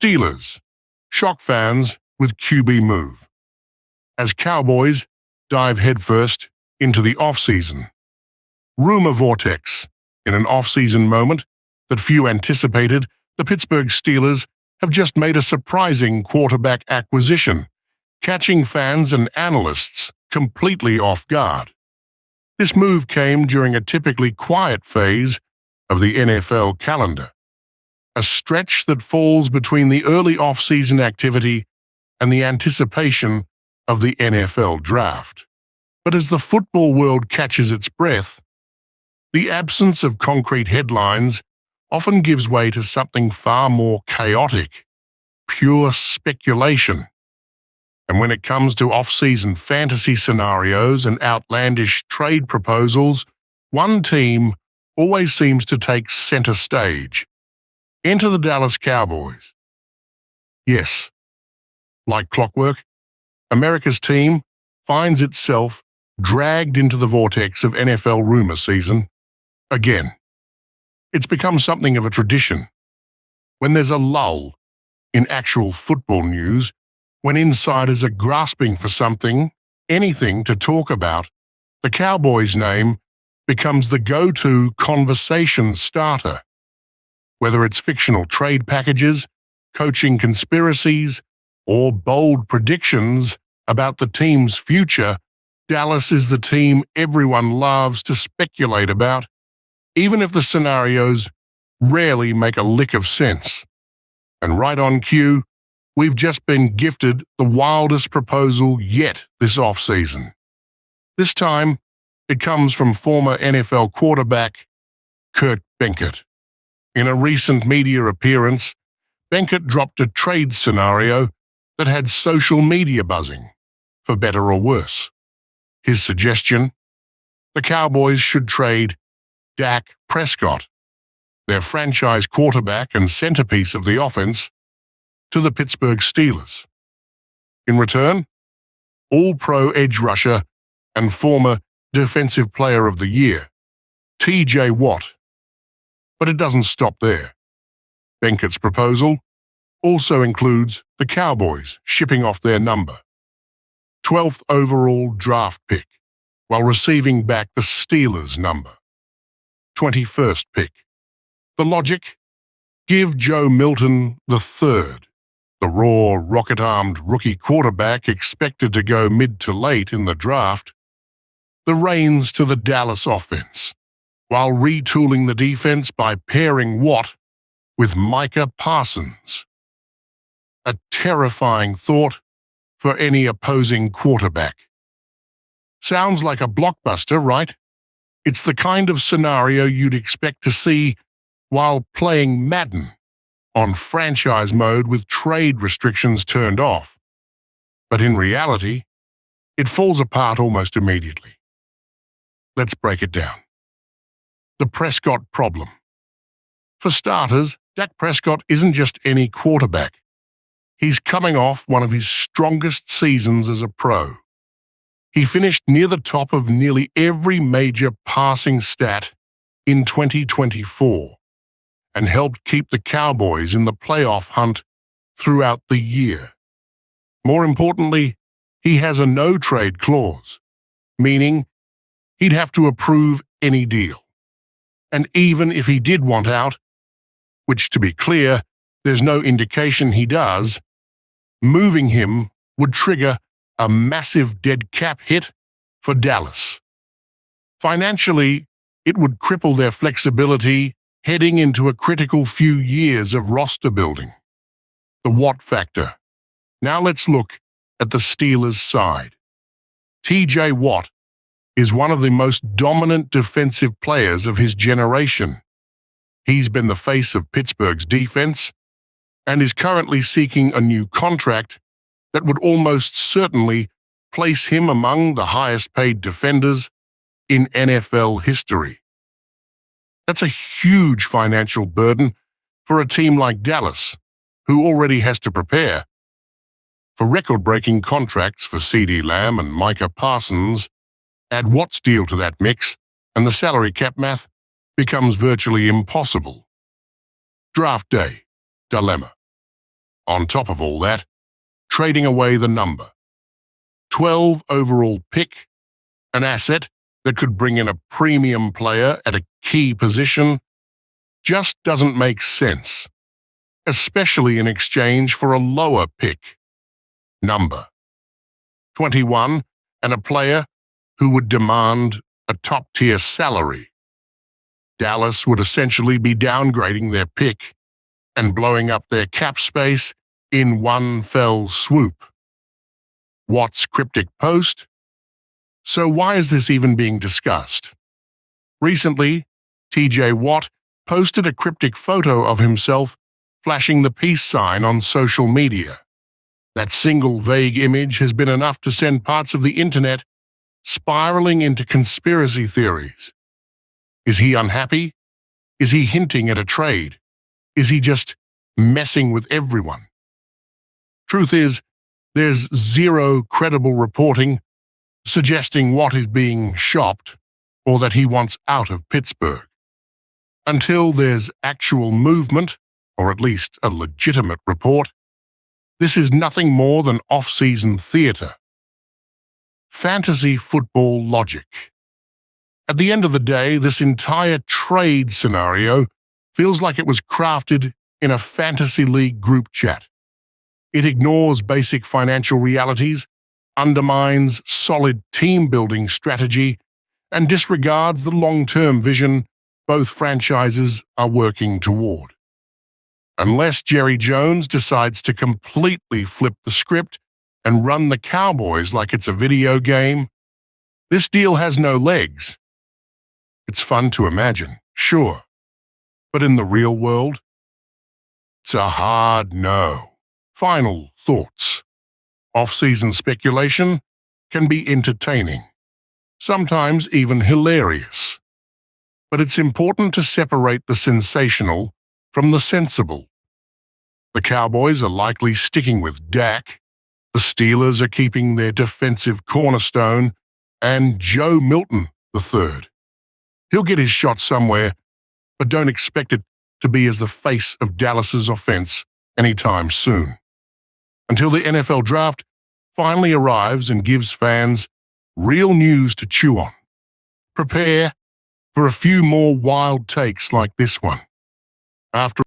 Steelers shock fans with QB move. As Cowboys dive headfirst into the offseason. Rumor vortex. In an offseason moment that few anticipated, the Pittsburgh Steelers have just made a surprising quarterback acquisition, catching fans and analysts completely off guard. This move came during a typically quiet phase of the NFL calendar, a stretch that falls between the early off-season activity and the anticipation of the NFL draft. But as the football world catches its breath, the absence of concrete headlines often gives way to something far more chaotic, pure speculation. And when it comes to off-season fantasy scenarios and outlandish trade proposals, one team always seems to take center stage. Enter the Dallas Cowboys. Yes, like clockwork, America's team finds itself dragged into the vortex of NFL rumor season again. It's become something of a tradition. When there's a lull in actual football news, when insiders are grasping for something, anything to talk about, the Cowboys' name becomes the go-to conversation starter. Whether it's fictional trade packages, coaching conspiracies, or bold predictions about the team's future, Dallas is the team everyone loves to speculate about, even if the scenarios rarely make a lick of sense. And right on cue, we've just been gifted the wildest proposal yet this offseason. This time, it comes from former NFL quarterback Kurt Benkert. In a recent media appearance, Benkert dropped a trade scenario that had social media buzzing, for better or worse. His suggestion? The Cowboys should trade Dak Prescott, their franchise quarterback and centerpiece of the offense, to the Pittsburgh Steelers. In return, all-pro edge rusher and former Defensive Player of the Year, T.J. Watt. But it doesn't stop there. Benkert's proposal also includes the Cowboys shipping off their number, 12th overall draft pick, while receiving back the Steelers' number, 21st pick. The logic? Give Joe Milton III, the raw, rocket-armed rookie quarterback expected to go mid to late in the draft, the reins to the Dallas offense, while retooling the defense by pairing Watt with Micah Parsons. A terrifying thought for any opposing quarterback. Sounds like a blockbuster, right? It's the kind of scenario you'd expect to see while playing Madden on franchise mode with trade restrictions turned off. But in reality, it falls apart almost immediately. Let's break it down. The Prescott problem. For starters, Dak Prescott isn't just any quarterback. He's coming off one of his strongest seasons as a pro. He finished near the top of nearly every major passing stat in 2024 and helped keep the Cowboys in the playoff hunt throughout the year. More importantly, he has a no-trade clause, meaning he'd have to approve any deal. And even if he did want out, which to be clear, there's no indication he does, moving him would trigger a massive dead cap hit for Dallas. Financially, it would cripple their flexibility heading into a critical few years of roster building. The Watt factor. Now let's look at the Steelers' side. T.J. Watt is one of the most dominant defensive players of his generation. He's been the face of Pittsburgh's defense and is currently seeking a new contract that would almost certainly place him among the highest-paid defenders in NFL history. That's a huge financial burden for a team like Dallas, who already has to prepare for record-breaking contracts for CeeDee Lamb and Micah Parsons. Add Watt's deal to that mix, and the salary cap math becomes virtually impossible. Draft day dilemma. On top of all that, trading away the number 12 overall pick, an asset that could bring in a premium player at a key position, just doesn't make sense, especially in exchange for a lower pick number 21 and a player who would demand a top-tier salary. Dallas would essentially be downgrading their pick and blowing up their cap space in one fell swoop. Watt's cryptic post? So why is this even being discussed? Recently, TJ Watt posted a cryptic photo of himself flashing the peace sign on social media. That single vague image has been enough to send parts of the internet spiraling into conspiracy theories. Is he unhappy? Is he hinting at a trade? Is he just messing with everyone? Truth is, there's zero credible reporting suggesting Watt is being shopped or that he wants out of Pittsburgh. Until there's actual movement, or at least a legitimate report, this is nothing more than off-season theater. Fantasy football logic. At the end of the day, this entire trade scenario feels like it was crafted in a fantasy league group chat. It ignores basic financial realities, undermines solid team-building strategy, and disregards the long-term vision both franchises are working toward. Unless Jerry Jones decides to completely flip the script and run the Cowboys like it's a video game, this deal has no legs. It's fun to imagine, sure, but in the real world, it's a hard no. Final thoughts. Off-season speculation can be entertaining, sometimes even hilarious. But it's important to separate the sensational from the sensible. The Cowboys are likely sticking with Dak, the Steelers are keeping their defensive cornerstone, and Joe Milton III. He'll get his shot somewhere, but don't expect it to be as the face of Dallas's offense anytime soon. Until the NFL draft finally arrives and gives fans real news to chew on. Prepare for a few more wild takes like this one. After